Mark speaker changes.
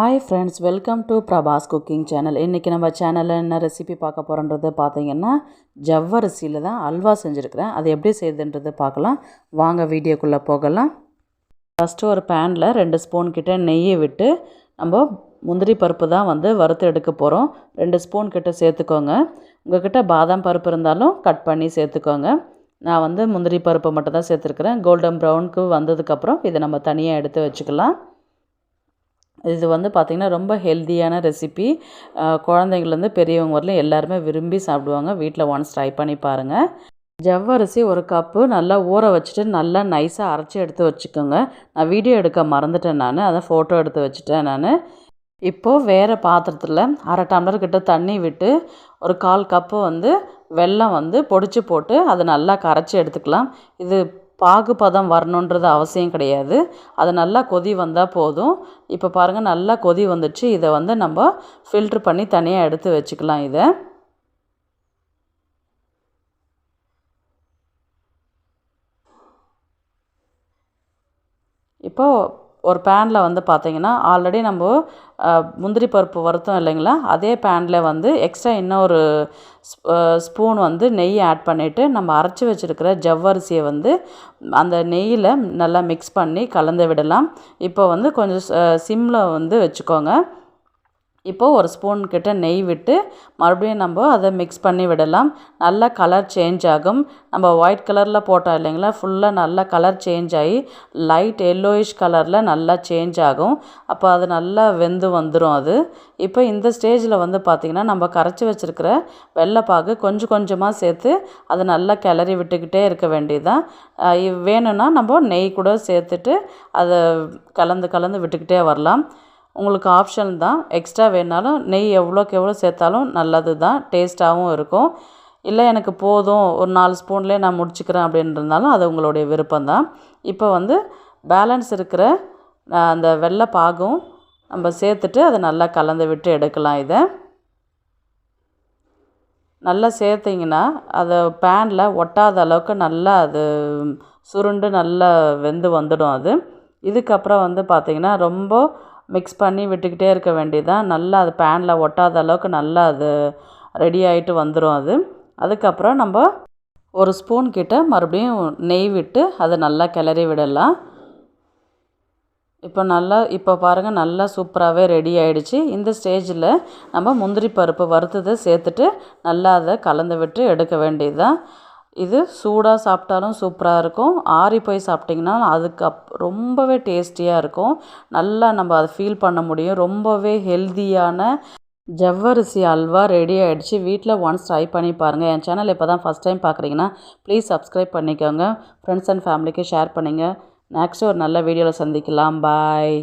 Speaker 1: Hi friends, welcome to Prabhas cooking channel. இன்றைக்கி நம்ம சேனலில் என்ன ரெசிபி பார்க்க போகிறோன்றது பார்த்தீங்கன்னா ஜவ்வரிசியில் தான் அல்வா செஞ்சுருக்கிறேன். அது எப்படி செய்யுதுன்றது பார்க்கலாம். வாங்க வீடியோக்குள்ளே போகலாம். ஃபஸ்ட்டு ஒரு பேனில் 2 ஸ்பூன் கிட்ட நெய்யை விட்டு நம்ம முந்திரி பருப்பு தான் வறுத்து எடுக்க போகிறோம். 2 ஸ்பூன் கிட்ட சேர்த்துக்கோங்க. உங்கள்கிட்ட பாதாம் பருப்பு இருந்தாலும் கட் பண்ணி சேர்த்துக்கோங்க. நான் முந்திரி பருப்பு மட்டும் தான் சேர்த்துருக்குறேன். கோல்டன் ப்ரௌனுக்கு வந்ததுக்கப்புறம் இதை நம்ம தனியாக எடுத்து வச்சுக்கலாம். இது பார்த்திங்கன்னா ரொம்ப ஹெல்த்தியான ரெசிபி. குழந்தைங்கள்லேருந்து பெரியவங்க வரலாம் எல்லாருமே விரும்பி சாப்பிடுவாங்க. வீட்டில் ஒன்ஸ் ட்ரை பண்ணி பாருங்கள். ஜவ்வரிசி 1 கப்பு நல்லா ஊற வச்சுட்டு நல்லா நைஸாக அரைச்சி எடுத்து வச்சுக்கோங்க. நான் வீடியோ எடுக்க மறந்துட்டேன், அதான் ஃபோட்டோ எடுத்து வச்சுட்டேன் நான். இப்போது வேறு பாத்திரத்தில் 1/2 டம்ளர் கிட்ட தண்ணி விட்டு ஒரு 1/4 கப்பு வெல்லம் பொடிச்சு போட்டு அதை நல்லா கரைச்சி எடுத்துக்கலாம். இது பாகுபதம் வரணுன்றது அவசியம் கிடையாது. அது நல்லா கொதி வந்தால் போதும். இப்போ பாருங்கள், நல்லா கொதி வந்துடுச்சு. இதை நம்ம ஃபில்ட்ரு பண்ணி தனியாக எடுத்து வச்சுக்கலாம். இதை இப்போது ஒரு பேனில் பார்த்திங்கன்னா ஆல்ரெடி நம்ம முந்திரி பருப்பு வறுத்தோம் இல்லைங்களா, அதே பேனில் எக்ஸ்ட்ரா இன்னொரு ஸ்பூன் நெய் ஆட் பண்ணிவிட்டு நம்ம அரைச்சி வச்சுருக்கிற ஜவ்வரிசியை அந்த நெய்யில் நல்லா மிக்ஸ் பண்ணி கலந்து விடலாம். இப்போ கொஞ்சம் சிம்மில் வச்சுக்கோங்க. இப்போது 1 ஸ்பூன் கிட்ட நெய் விட்டு மறுபடியும் நம்ம அதை மிக்ஸ் பண்ணி விடலாம். நல்லா கலர் சேஞ்ச் ஆகும். நம்ம ஒயிட் கலரில் போட்டோம் இல்லைங்களா, ஃபுல்லாக நல்லா கலர் சேஞ்ச் ஆகி லைட் எல்லோயிஷ் கலரில் நல்லா சேஞ்ச் ஆகும். அப்போ அது நல்லா வெந்து வந்துடும் அது. இப்போ இந்த ஸ்டேஜில் பார்த்திங்கன்னா நம்ம கரைச்சி வச்சுருக்கிற வெள்ளைப்பாகு கொஞ்சம் கொஞ்சமாக சேர்த்து அதை நல்லா கிளறி விட்டுக்கிட்டே இருக்க வேண்டியதுதான். வேணும்னா நம்ம நெய் கூட சேர்த்துட்டு அதை கலந்து விட்டுக்கிட்டே வரலாம். உங்களுக்கு ஆப்ஷன் தான். எக்ஸ்ட்ரா வேணாலும் நெய் எவ்வளோக்கு எவ்வளோ சேர்த்தாலும் நல்லது தான், டேஸ்ட்டாகவும் இருக்கும். இல்லை எனக்கு போதும் ஒரு 4 ஸ்பூன்லேயே நான் முடிச்சுக்கிறேன் அப்படின்றதுனாலும் அது உங்களுடைய விருப்பம்தான். இப்போ பேலன்ஸ் இருக்கிற அந்த வெள்ளை பாகும் நம்ம சேர்த்துட்டு அதை நல்லா கலந்து விட்டு எடுக்கலாம். இதை நல்லா சேர்த்திங்கன்னா அதை பேனில் ஒட்டாத அளவுக்கு நல்லா அது சுருண்டு நல்லா வெந்து வந்துடும் அது. இதுக்கப்புறம் பார்த்திங்கன்னா ரொம்ப மிக்ஸ் பண்ணி விட்டுக்கிட்டே இருக்க வேண்டியதான். நல்லா அது பேனில் ஒட்டாத அளவுக்கு நல்லா அது ரெடி ஆகிட்டு வந்துடும் அது. அதுக்கப்புறம் நம்ம 1 ஸ்பூன் கிட்ட மறுபடியும் நெய் விட்டு அதை நல்லா கிளறி விடலாம். இப்போ பாருங்கள், நல்லா சூப்பராகவே ரெடி ஆகிடுச்சு. இந்த ஸ்டேஜில் நம்ம முந்திரி பருப்பு வறுத்ததை சேர்த்துட்டு நல்லா அதை கலந்து விட்டு எடுக்க வேண்டியதுதான். இது சூடாக சாப்பிட்டாலும் சூப்பராக இருக்கும். ஆறி போய் சாப்பிட்டிங்கன்னா ரொம்பவே டேஸ்டியாக இருக்கும். நல்லா நம்ம அதை ஃபீல் பண்ண முடியும். ரொம்பவே ஹெல்த்தியான ஜவ்வரிசி அல்வா ரெடி ஆகிடுச்சு. வீட்டில் ஒன்ஸ் ட்ரை பண்ணி பாருங்கள். என் சேனல் இப்போ தான் ஃபஸ்ட் டைம் பார்க்குறீங்கன்னா ப்ளீஸ் சப்ஸ்கிரைப் பண்ணிக்கோங்க. ஃப்ரெண்ட்ஸ் அண்ட் ஃபேமிலிக்கு ஷேர் பண்ணுங்கள். நெக்ஸ்ட் ஒரு நல்ல வீடியோவில் சந்திக்கலாம். பாய்.